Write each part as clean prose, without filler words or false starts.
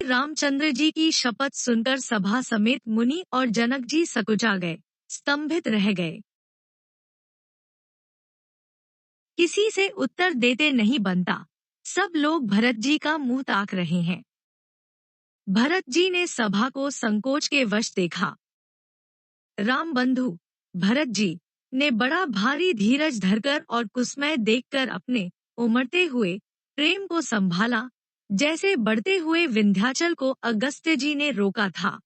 रामचंद्र जी की शपथ सुनकर सभा समेत मुनि और जनक जी सकुचा गए, स्तंभित रह गए। किसी से उत्तर देते नहीं बनता। सब लोग भरत जी का मुंह ताक रहे हैं। भरत जी ने सभा को संकोच के वश देखा। राम बंधु भरत जी ने बड़ा भारी धीरज धरकर और कुसमय देखकर अपने उमड़ते हुए प्रेम को संभाला, जैसे बढ़ते हुए विंध्याचल को अगस्त्य जी ने रोका था।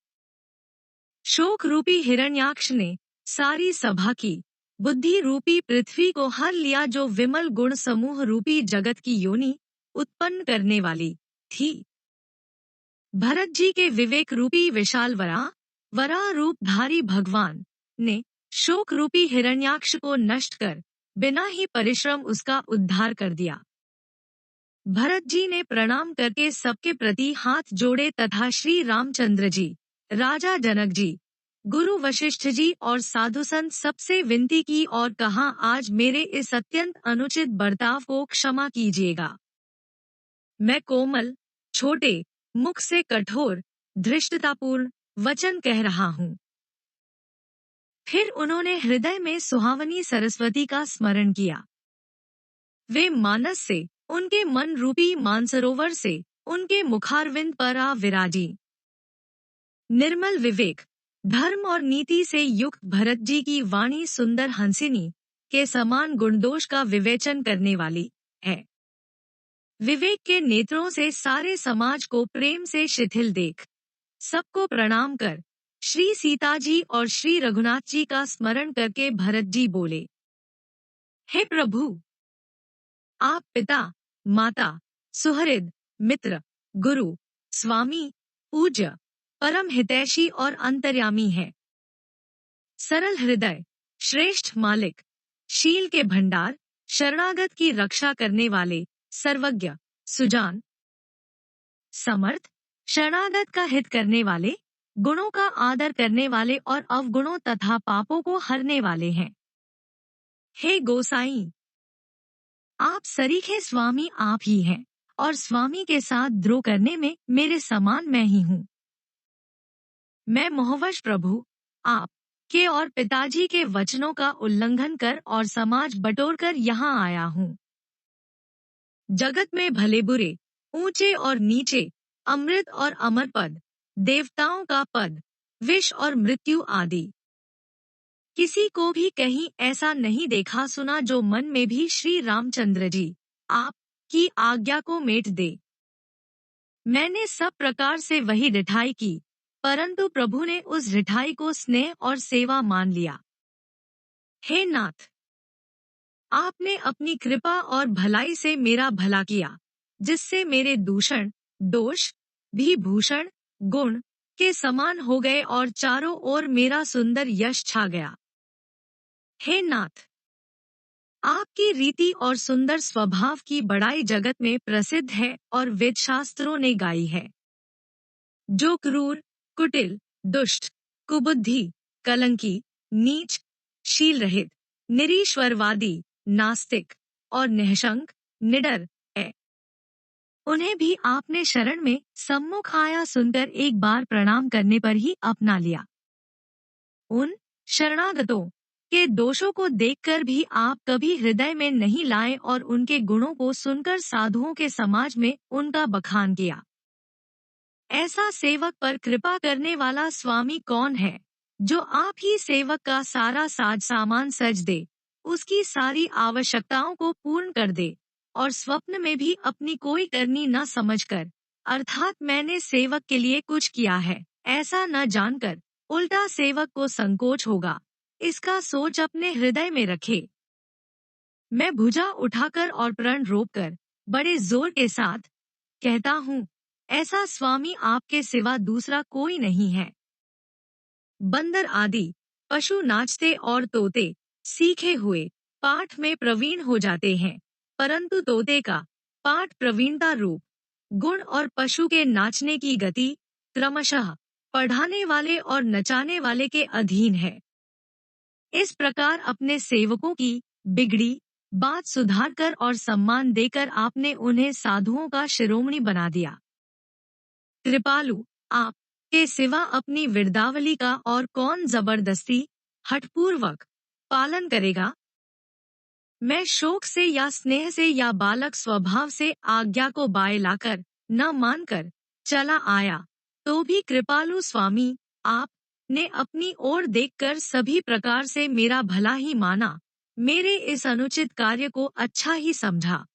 शोक रूपी हिरण्याक्ष ने सारी सभा की बुद्धि रूपी पृथ्वी को हर लिया, जो विमल गुण समूह रूपी जगत की योनि उत्पन्न करने वाली थी। भरत जी के विवेक रूपी विशाल वराह रूपधारी भगवान ने शोक रूपी हिरण्याक्ष को नष्ट कर बिना ही परिश्रम उसका उद्धार कर दिया। भरत जी ने प्रणाम करके सबके प्रति हाथ जोड़े तथा श्री रामचंद्र जी, राजा जनक जी, गुरु वशिष्ठ जी और साधु संत सबसे विनती की और कहा, आज मेरे इस अत्यंत अनुचित बर्ताव को क्षमा कीजिएगा। मैं कोमल, छोटे मुख से कठोर, धृष्टतापूर्ण वचन कह रहा हूँ। फिर उन्होंने हृदय में सुहावनी सरस्वती का स्मरण किया। वे मानस से, उनके मन रूपी मानसरोवर से, उनके मुखारविंद पर आ विराजी। निर्मल विवेक, धर्म और नीति से युक्त भरत जी की वाणी सुंदर हंसिनी के समान गुणदोष का विवेचन करने वाली है। विवेक के नेत्रों से सारे समाज को प्रेम से शिथिल देख, सबको प्रणाम कर, श्री सीता जी और श्री रघुनाथ जी का स्मरण करके भरत जी बोले, हे प्रभु, आप पिता, माता, सुहृद, मित्र, गुरु, स्वामी, पूज्य, परम हितैषी और अंतर्यामी है। सरल हृदय, श्रेष्ठ मालिक, शील के भंडार, शरणागत की रक्षा करने वाले, सर्वज्ञ, सुजान, समर्थ, शरणागत का हित करने वाले, गुणों का आदर करने वाले और अवगुणों तथा पापों को हरने वाले हैं। हे गोसाई, आप सरीखे स्वामी आप ही हैं, और स्वामी के साथ द्रोह करने में मेरे समान मैं ही हूँ। मैं मोहवश प्रभु, आप के और पिताजी के वचनों का उल्लंघन कर और समाज बटोरकर यहाँ आया हूँ। जगत में भले बुरे, ऊंचे और नीचे, अमृत और अमर पद, देवताओं का पद, विष और मृत्यु आदि, किसी को भी कहीं ऐसा नहीं देखा सुना जो मन में भी श्री रामचंद्र जी, आप की आज्ञा को मेट दे। मैंने सब प्रकार से वही रिठाई की, परंतु प्रभु ने उस रिठाई को स्नेह और सेवा मान लिया। हे नाथ, आपने अपनी कृपा और भलाई से मेरा भला किया, जिससे मेरे दूषण, दोष भी भूषण, गुण के समान हो गए और चारों ओर मेरा सुंदर यश छा गया। हे नाथ, आपकी रीति और सुंदर स्वभाव की बड़ाई जगत में प्रसिद्ध है और वेद शास्त्रों ने गाई है। जो क्रूर, कुटिल, दुष्ट, कुबुद्धि, कलंकी, नीच, शील रहित, निरीश्वरवादी, नास्तिक और निःशंक, निडर है, उन्हें भी आपने शरण में सम्मुख आया सुनकर एक बार प्रणाम करने पर ही अपना लिया। उन शरणागतों के दोषों को देखकर भी आप कभी हृदय में नहीं लाए और उनके गुणों को सुनकर साधुओं के समाज में उनका बखान किया। ऐसा सेवक पर कृपा करने वाला स्वामी कौन है, जो आप ही सेवक का सारा साज सामान सज दे, उसकी सारी आवश्यकताओं को पूर्ण कर दे, और स्वप्न में भी अपनी कोई करनी न समझकर, अर्थात मैंने सेवक के लिए कुछ किया है, ऐसा न जानकर, उल्टा सेवक को संकोच होगा, इसका सोच अपने हृदय में रखे। मैं भुजा उठाकर और प्रण रोककर बड़े जोर के साथ कहता हूँ, ऐसा स्वामी आपके सिवा दूसरा कोई नहीं है। बंदर आदि पशु नाचते और तोते सीखे हुए पाठ में प्रवीण हो जाते हैं, परंतु तोते का पाठ प्रवीणता रूप गुण और पशु के नाचने की गति क्रमशः पढ़ाने वाले और नचाने वाले के अधीन है। इस प्रकार अपने सेवकों की बिगड़ी बात सुधारकर और सम्मान देकर आपने उन्हें साधुओं का शिरोमणि बना दिया। कृपालु, आप के सिवा अपनी वृद्धावली का और कौन जबरदस्ती हठपूर्वक पालन करेगा? मैं शोक से या स्नेह से या बालक स्वभाव से आज्ञा को बाय लाकर न मानकर चला आया, तो भी कृपालु स्वामी, आप ने अपनी ओर देखकर सभी प्रकार से मेरा भला ही माना, मेरे इस अनुचित कार्य को अच्छा ही समझा।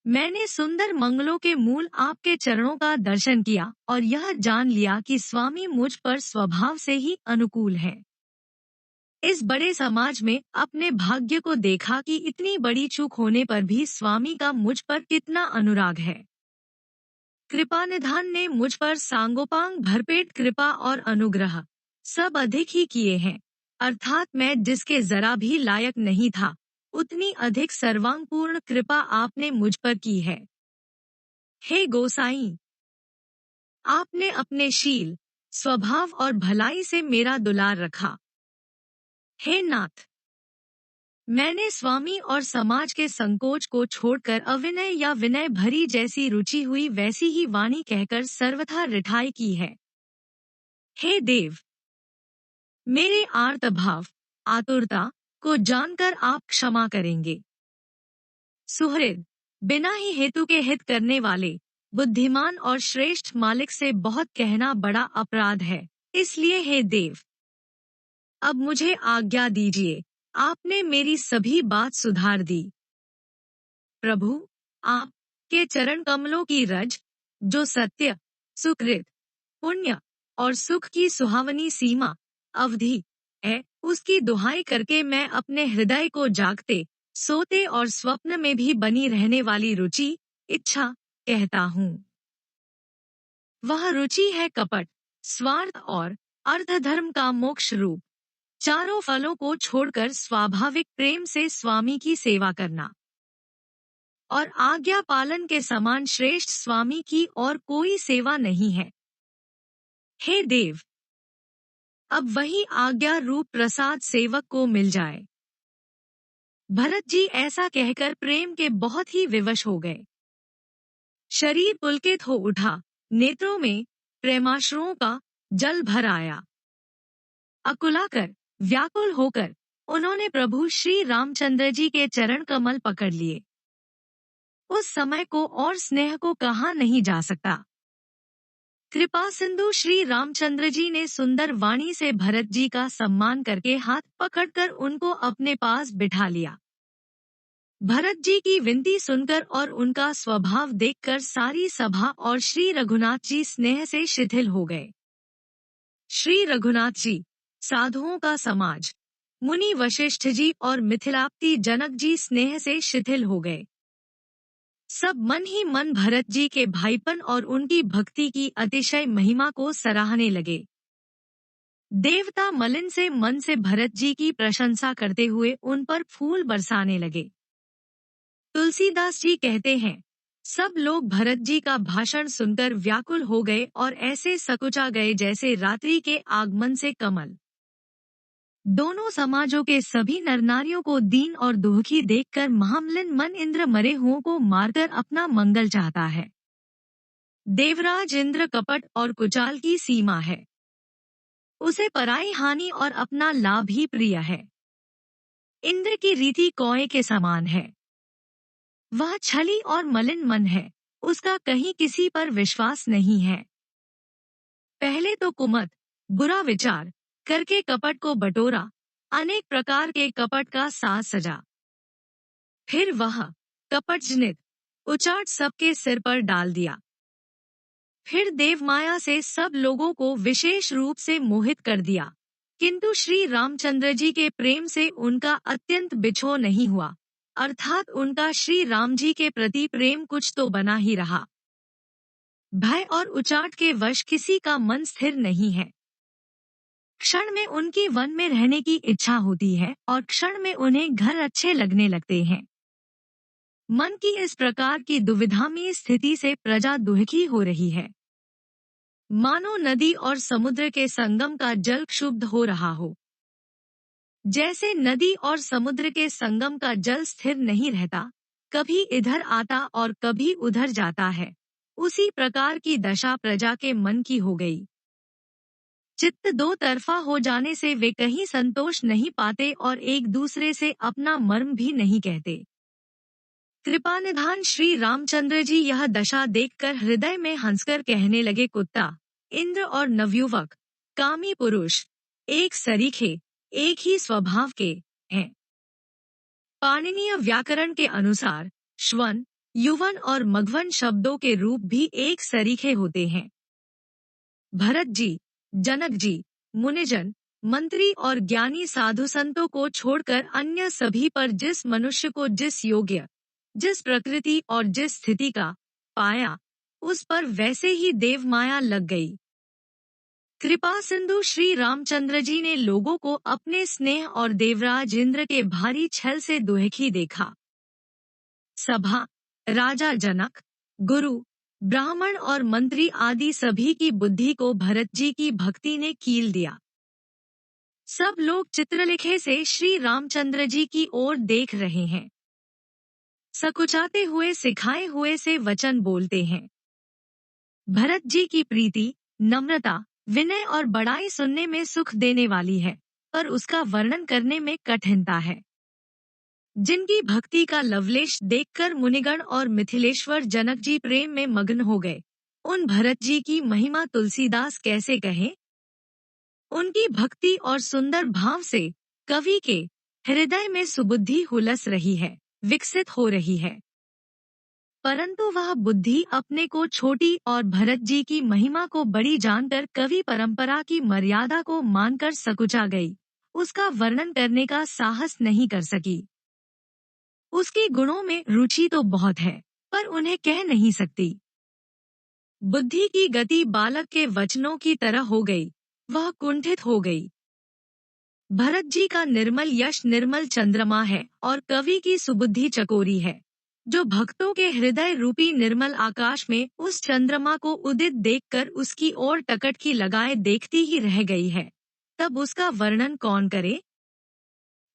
मैंने सुंदर मंगलों के मूल आपके चरणों का दर्शन किया और यह जान लिया कि स्वामी मुझ पर स्वभाव से ही अनुकूल है। इस बड़े समाज में अपने भाग्य को देखा कि इतनी बड़ी चूक होने पर भी स्वामी का मुझ पर कितना अनुराग है। कृपा निधान ने मुझ पर सांगोपांग भरपेट कृपा और अनुग्रह सब अधिक ही किए हैं, अर्थात मैं जिसके जरा भी लायक नहीं था, उतनी अधिक सर्वांगपूर्ण कृपा आपने मुझ पर की है। हे गोसाई, आपने अपने शील, स्वभाव और भलाई से मेरा दुलार रखा। हे नाथ, मैंने स्वामी और समाज के संकोच को छोड़कर अविनय या विनय भरी जैसी रुचि हुई वैसी ही वाणी कहकर सर्वथा रिठाई की है। हे देव, मेरे आर्तभाव, आतुरता को जानकर आप क्षमा करेंगे। सुहृद, बिना ही हेतु के हित करने वाले, बुद्धिमान और श्रेष्ठ मालिक से बहुत कहना बड़ा अपराध है, इसलिए हे देव, अब मुझे आज्ञा दीजिए, आपने मेरी सभी बात सुधार दी। प्रभु, आप के चरण कमलों की रज, जो सत्य, सुकृत, पुण्य और सुख की सुहावनी सीमा अवधि है, उसकी दुहाई करके मैं अपने हृदय को जागते, सोते और स्वप्न में भी बनी रहने वाली रुचि, इच्छा कहता हूँ। वह रुचि है कपट, स्वार्थ और अर्धधर्म का मोक्ष रूप चारों फलों को छोड़कर स्वाभाविक प्रेम से स्वामी की सेवा करना और आज्ञा पालन के समान श्रेष्ठ स्वामी की और कोई सेवा नहीं है। हे देव, अब वही आज्ञा रूप प्रसाद सेवक को मिल जाए। भरत जी ऐसा कहकर प्रेम के बहुत ही विवश हो गए। शरीर पुलकित हो उठा, नेत्रों में प्रेमाश्रुओं का जल भर आया। अकुलाकर, व्याकुल होकर उन्होंने प्रभु श्री रामचंद्र जी के चरण कमल पकड़ लिए। उस समय को और स्नेह को कहा नहीं जा सकता। कृपा सिंधु श्री रामचंद्र जी ने सुंदर वाणी से भरत जी का सम्मान करके हाथ पकड़कर उनको अपने पास बिठा लिया। भरत जी की विनती सुनकर और उनका स्वभाव देखकर सारी सभा और श्री रघुनाथ जी स्नेह से शिथिल हो गए। श्री रघुनाथ जी, साधुओं का समाज, मुनि वशिष्ठ जी और मिथिलापति जनक जी स्नेह से शिथिल हो गए। सब मन ही मन भरत जी के भाईपन और उनकी भक्ति की अतिशय महिमा को सराहने लगे। देवता मलिन से मन से भरत जी की प्रशंसा करते हुए उन पर फूल बरसाने लगे। तुलसीदास जी कहते हैं, सब लोग भरत जी का भाषण सुनकर व्याकुल हो गए और ऐसे सकुचा गए जैसे रात्रि के आगमन से कमल। दोनों समाजों के सभी नरनारियों को दीन और दुखी देखकर महामलिन मन इंद्र मरे हुओं को मारकर अपना मंगल चाहता है। देवराज इंद्र कपट और कुचाल की सीमा है। उसे पराई हानि और अपना लाभ ही प्रिय है। इंद्र की रीति कौए के समान है। वह छली और मलिन मन है, उसका कहीं किसी पर विश्वास नहीं है। पहले तो कुमत, बुरा विचार करके कपट को बटोरा, अनेक प्रकार के कपट का साज सजा। फिर वह कपट जनित उचाट सबके सिर पर डाल दिया। फिर देवमाया से सब लोगों को विशेष रूप से मोहित कर दिया, किंतु श्री रामचंद्र जी के प्रेम से उनका अत्यंत बिछो नहीं हुआ, अर्थात उनका श्री राम जी के प्रति प्रेम कुछ तो बना ही रहा। भय और उचाट के वश किसी का मन स्थिर नहीं है। क्षण में उनकी वन में रहने की इच्छा होती है और क्षण में उन्हें घर अच्छे लगने लगते हैं। मन की इस प्रकार की दुविधामयी स्थिति से प्रजा दुखी हो रही है। मानो नदी और समुद्र के संगम का जल क्षुब्ध हो रहा हो। जैसे नदी और समुद्र के संगम का जल स्थिर नहीं रहता, कभी इधर आता और कभी उधर जाता है, उसी प्रकार की दशा प्रजा के मन की हो गई। चित्त दो तरफा हो जाने से वे कहीं संतोष नहीं पाते और एक दूसरे से अपना मर्म भी नहीं कहते। कृपानिधान श्री रामचंद्र जी यह दशा देखकर हृदय में हंसकर कहने लगे, कुत्ता, इंद्र और नवयुवक, कामी पुरुष, एक सरीखे, एक ही स्वभाव के हैं। पाणिनीय व्याकरण के अनुसार श्वन, युवन और मघवन शब्दों के रूप भी एक सरीखे होते हैं। भरत जी, जनक जी, मुनिजन, मंत्री और ज्ञानी साधु संतों को छोड़कर अन्य सभी पर जिस मनुष्य को जिस योग्य, जिस प्रकृति और जिस स्थिति का पाया, उस पर वैसे ही देव माया लग गई। कृपा सिंधु श्री रामचंद्र जी ने लोगों को अपने स्नेह और देवराज इंद्र के भारी छल से दुखी देखा। सभा, राजा जनक, गुरु, ब्राह्मण और मंत्री आदि सभी की बुद्धि को भरत जी की भक्ति ने कील दिया। सब लोग चित्रलेखे से श्री रामचंद्र जी की ओर देख रहे हैं। सकुचाते हुए सिखाए हुए से वचन बोलते हैं। भरत जी की प्रीति, नम्रता, विनय और बड़ाई सुनने में सुख देने वाली है, पर उसका वर्णन करने में कठिनता है। जिनकी भक्ति का लवलेश देखकर मुनिगण और मिथिलेश्वर जनक जी प्रेम में मग्न हो गए, उन भरत जी की महिमा तुलसीदास कैसे कहें। उनकी भक्ति और सुंदर भाव से कवि के हृदय में सुबुद्धि हुलस रही है, विकसित हो रही है। परंतु वह बुद्धि अपने को छोटी और भरत जी की महिमा को बड़ी जानकर कवि परंपरा की मर्यादा को मानकर सकुचा गई, उसका वर्णन करने का साहस नहीं कर सकी। उसके गुणों में रुचि तो बहुत है, पर उन्हें कह नहीं सकती। बुद्धि की गति बालक के वचनों की तरह हो गई, वह कुंठित हो गई। भरत जी का निर्मल यश निर्मल चंद्रमा है और कवि की सुबुद्धि चकोरी है, जो भक्तों के हृदय रूपी निर्मल आकाश में उस चंद्रमा को उदित देखकर उसकी ओर टकटकी लगाए देखती ही रह गई है। तब उसका वर्णन कौन करे।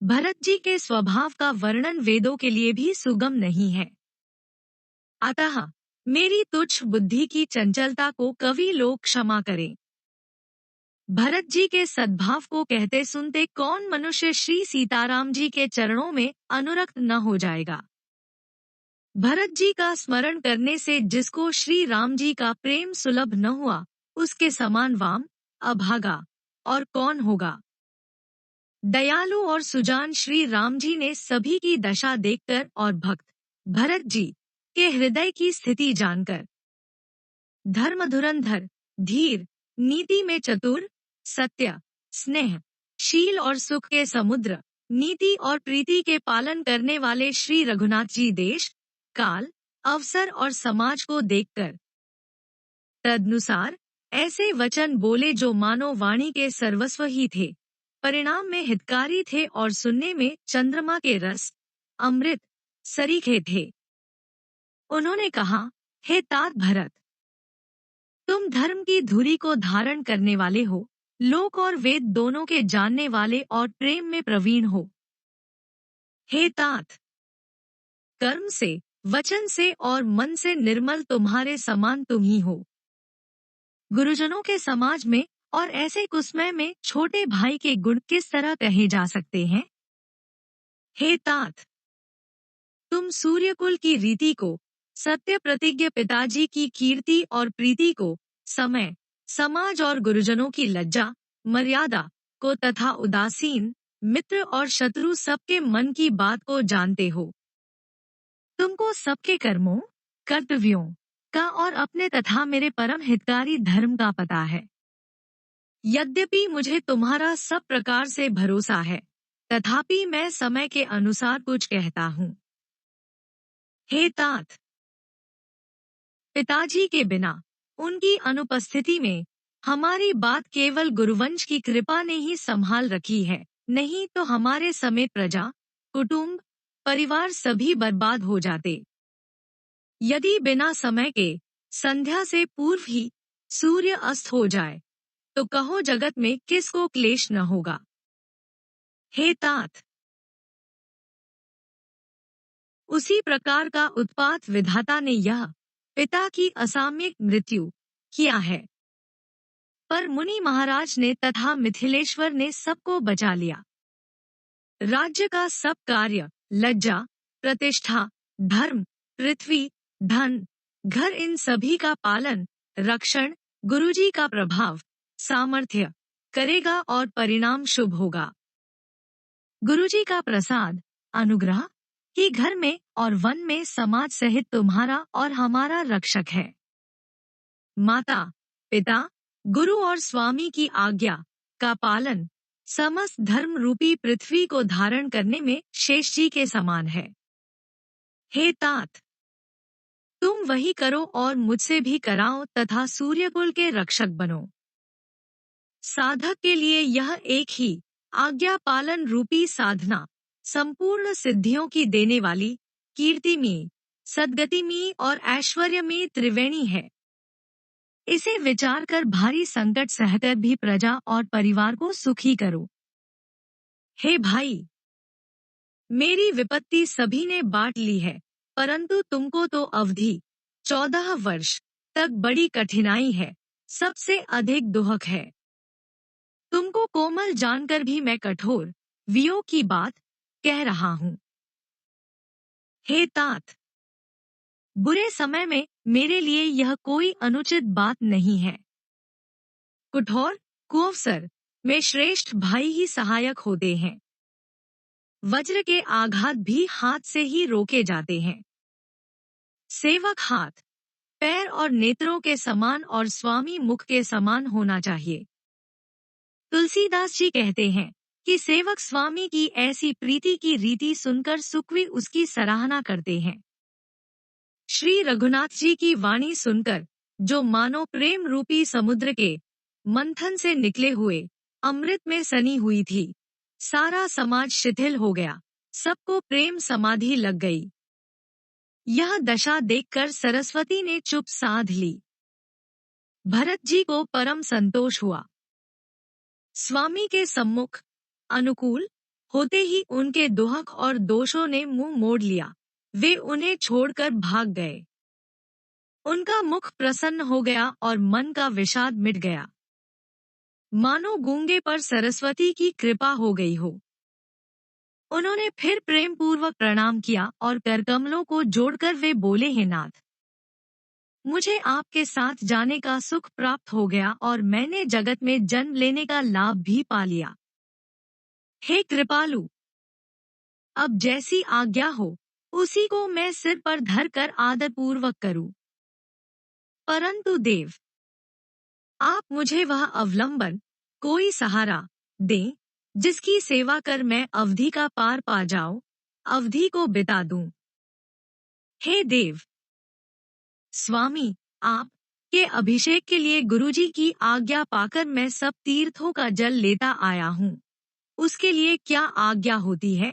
भरत जी के स्वभाव का वर्णन वेदों के लिए भी सुगम नहीं है। अतः मेरी तुच्छ बुद्धि की चंचलता को कवि लोग क्षमा करें। भरत जी के सद्भाव को कहते सुनते कौन मनुष्य श्री सीताराम जी के चरणों में अनुरक्त न हो जाएगा। भरत जी का स्मरण करने से जिसको श्री राम जी का प्रेम सुलभ न हुआ, उसके समान वाम, अभागा और कौन होगा। दयालु और सुजान श्री राम जी ने सभी की दशा देखकर और भक्त भरत जी के हृदय की स्थिति जानकर धर्म धुरंधर, धीर, नीति में चतुर, सत्य, स्नेह, शील और सुख के समुद्र, नीति और प्रीति के पालन करने वाले श्री रघुनाथ जी देश, काल, अवसर और समाज को देखकर तदनुसार ऐसे वचन बोले जो मानो वाणी के सर्वस्व ही थे, परिणाम में हितकारी थे और सुनने में चंद्रमा के रस, अमृत सरीखे थे। उन्होंने कहा, हे तात भरत, तुम धर्म की धुरी को धारण करने वाले हो, लोक और वेद दोनों के जानने वाले और प्रेम में प्रवीण हो। हे तात, कर्म से, वचन से और मन से निर्मल तुम्हारे समान तुम ही हो। गुरुजनों के समाज में और ऐसे कुसमय में छोटे भाई के गुण किस तरह कहे जा सकते हैं। हे तात, तुम सूर्यकुल की रीति को, सत्य प्रतिज्ञ पिताजी की कीर्ति और प्रीति को, समय, समाज और गुरुजनों की लज्जा, मर्यादा को तथा उदासीन, मित्र और शत्रु सबके मन की बात को जानते हो। तुमको सबके कर्मों, कर्तव्यों का और अपने तथा मेरे परम हितकारी धर्म का पता है। यद्यपि मुझे तुम्हारा सब प्रकार से भरोसा है, तथापि मैं समय के अनुसार कुछ कहता हूँ। हे तात, पिताजी के बिना, उनकी अनुपस्थिति में, हमारी बात केवल गुरुवंश की कृपा ने ही संभाल रखी है, नहीं तो हमारे समेत प्रजा, कुटुंब, परिवार सभी बर्बाद हो जाते। यदि बिना समय के, संध्या से पूर्व ही, सूर्य अस्त हो जाए, तो कहो जगत में किसको क्लेश न होगा। हे तात, उसी प्रकार का उत्पात विधाता ने यह पिता की असामयिक मृत्यु किया है। पर मुनि महाराज ने तथा मिथिलेश्वर ने सबको बचा लिया। राज्य का सब कार्य, लज्जा, प्रतिष्ठा, धर्म, पृथ्वी, धन, घर, इन सभी का पालन, रक्षण गुरुजी का प्रभाव, सामर्थ्य करेगा और परिणाम शुभ होगा। गुरुजी का प्रसाद, अनुग्रह ही घर में और वन में समाज सहित तुम्हारा और हमारा रक्षक है। माता, पिता, गुरु और स्वामी की आज्ञा का पालन समस्त धर्म रूपी पृथ्वी को धारण करने में शेष जी के समान है। हे तात, तुम वही करो और मुझसे भी कराओ तथा सूर्यकुल के रक्षक बनो। साधक के लिए यह एक ही आज्ञा पालन रूपी साधना संपूर्ण सिद्धियों की देने वाली, कीर्तिमयी, सद्गतिमयी और ऐश्वर्यमयी त्रिवेणी है। इसे विचार कर भारी संकट सहकर भी प्रजा और परिवार को सुखी करो। हे भाई, मेरी विपत्ति सभी ने बांट ली है, परंतु तुमको तो अवधि 14 वर्ष तक बड़ी कठिनाई है, सबसे अधिक दुहक है। तुमको कोमल जानकर भी मैं कठोर वियोग की बात कह रहा हूँ। हे तात, बुरे समय में मेरे लिए यह कोई अनुचित बात नहीं है। कठोर कुअवसर में श्रेष्ठ भाई ही सहायक होते हैं। वज्र के आघात भी हाथ से ही रोके जाते हैं। सेवक हाथ, पैर और नेत्रों के समान और स्वामी मुख के समान होना चाहिए। तुलसीदास जी कहते हैं कि सेवक स्वामी की ऐसी प्रीति की रीति सुनकर सुखवी उसकी सराहना करते हैं। श्री रघुनाथ जी की वाणी सुनकर जो मानो प्रेम रूपी समुद्र के मंथन से निकले हुए अमृत में सनी हुई थी, सारा समाज शिथिल हो गया, सबको प्रेम समाधि लग गई। यह दशा देखकर सरस्वती ने चुप साध ली। भरत जी को परम संतोष हुआ। स्वामी के सम्मुख अनुकूल होते ही उनके दुहक और दोषों ने मुंह मोड़ लिया, वे उन्हें छोड़कर भाग गए। उनका मुख प्रसन्न हो गया और मन का विषाद मिट गया, मानो गूंगे पर सरस्वती की कृपा हो गई हो। उन्होंने फिर प्रेम पूर्वक प्रणाम किया और करकमलों को जोड़कर वे बोले, हे नाथ, मुझे आपके साथ जाने का सुख प्राप्त हो गया और मैंने जगत में जन्म लेने का लाभ भी पा लिया। हे कृपालु, अब जैसी आज्ञा हो उसी को मैं सिर पर धर कर आदर पूर्वक करूं। परंतु देव, आप मुझे वह अवलंबन, कोई सहारा दें जिसकी सेवा कर मैं अवधि का पार पा जाऊं, अवधि को बिता दूं। हे देव, स्वामी, आप के अभिषेक के लिए गुरुजी की आज्ञा पाकर मैं सब तीर्थों का जल लेता आया हूँ, उसके लिए क्या आज्ञा होती है?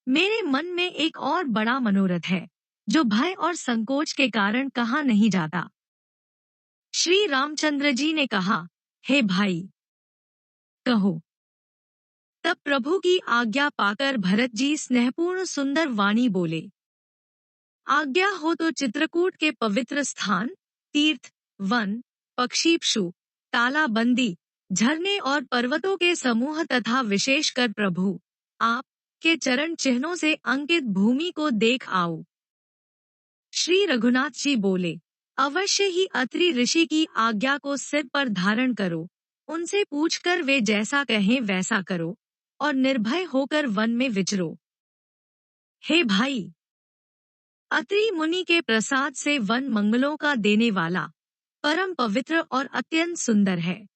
मेरे मन में एक और बड़ा मनोरथ है, जो भय और संकोच के कारण कहा नहीं जाता। श्री रामचंद्र जी ने कहा, हे भाई, कहो। तब प्रभु की आज्ञा पाकर भरत जी स्नेहपूर्ण सुंदर वाणी बोले, आज्ञा हो तो चित्रकूट के पवित्र स्थान, तीर्थ, वन, पक्षीपशु, तालाबंदी, झरने और पर्वतों के समूह तथा विशेषकर प्रभु आप के चरण चिन्हों से अंकित भूमि को देख आओ। श्री रघुनाथ जी बोले, अवश्य ही अत्रि ऋषि की आज्ञा को सिर पर धारण करो, उनसे पूछकर वे जैसा कहें वैसा करो और निर्भय होकर वन में विचरो। हे भाई, अत्रि मुनि के प्रसाद से वन मंगलों का देने वाला, परम पवित्र और अत्यंत सुंदर है।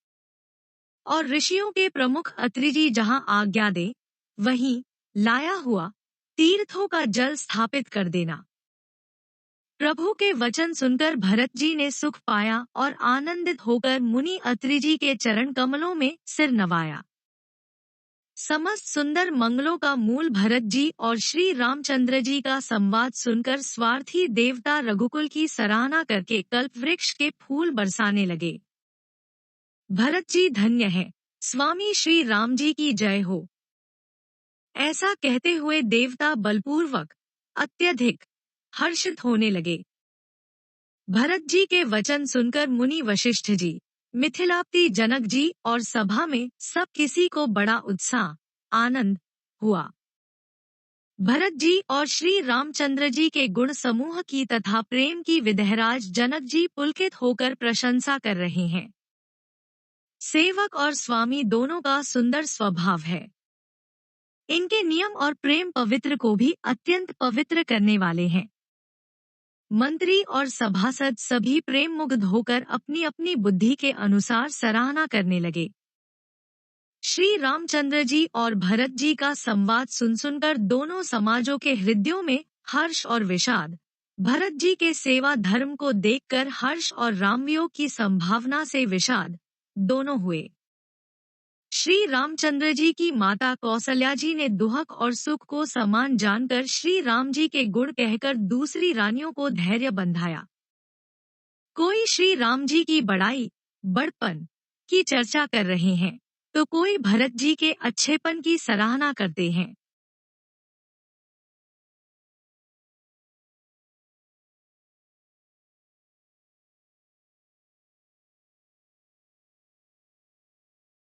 और ऋषियों के प्रमुख अत्रि जी जहाँ आज्ञा दे, वहीं लाया हुआ तीर्थों का जल स्थापित कर देना। प्रभु के वचन सुनकर भरत जी ने सुख पाया और आनंदित होकर मुनि अत्रि जी के चरण कमलों में सिर नवाया। समस्त सुंदर मंगलों का मूल भरत जी और श्री रामचंद्र जी का संवाद सुनकर स्वार्थी देवता रघुकुल की सराहना करके कल्पवृक्ष के फूल बरसाने लगे। भरत जी धन्य है, स्वामी श्री राम जी की जय हो। ऐसा कहते हुए देवता बलपूर्वक अत्यधिक हर्षित होने लगे। भरत जी के वचन सुनकर मुनि वशिष्ठ जी, मिथिलापति जनक जी और सभा में सब किसी को बड़ा उत्साह, आनंद हुआ। भरत जी और श्री रामचंद्र जी के गुण समूह की तथा प्रेम की विदेहराज जनक जी पुलकित होकर प्रशंसा कर रहे हैं। सेवक और स्वामी दोनों का सुंदर स्वभाव है। इनके नियम और प्रेम पवित्र को भी अत्यंत पवित्र करने वाले हैं। मंत्री और सभासद सभी प्रेम मुग्ध होकर अपनी अपनी बुद्धि के अनुसार सराहना करने लगे। श्री रामचंद्र जी और भरत जी का संवाद सुन सुनकर दोनों समाजों के हृदयों में हर्ष और विषाद, भरत जी के सेवा धर्म को देखकर हर्ष और रामवियोग की संभावना से विषाद दोनों हुए। श्री रामचंद्र जी की माता कौसल्या जी ने दुहक और सुख को समान जानकर श्री राम जी के गुण कहकर दूसरी रानियों को धैर्य बंधाया। कोई श्री राम जी की बड़ाई, बड़पन की चर्चा कर रहे हैं, तो कोई भरत जी के अच्छेपन की सराहना करते हैं।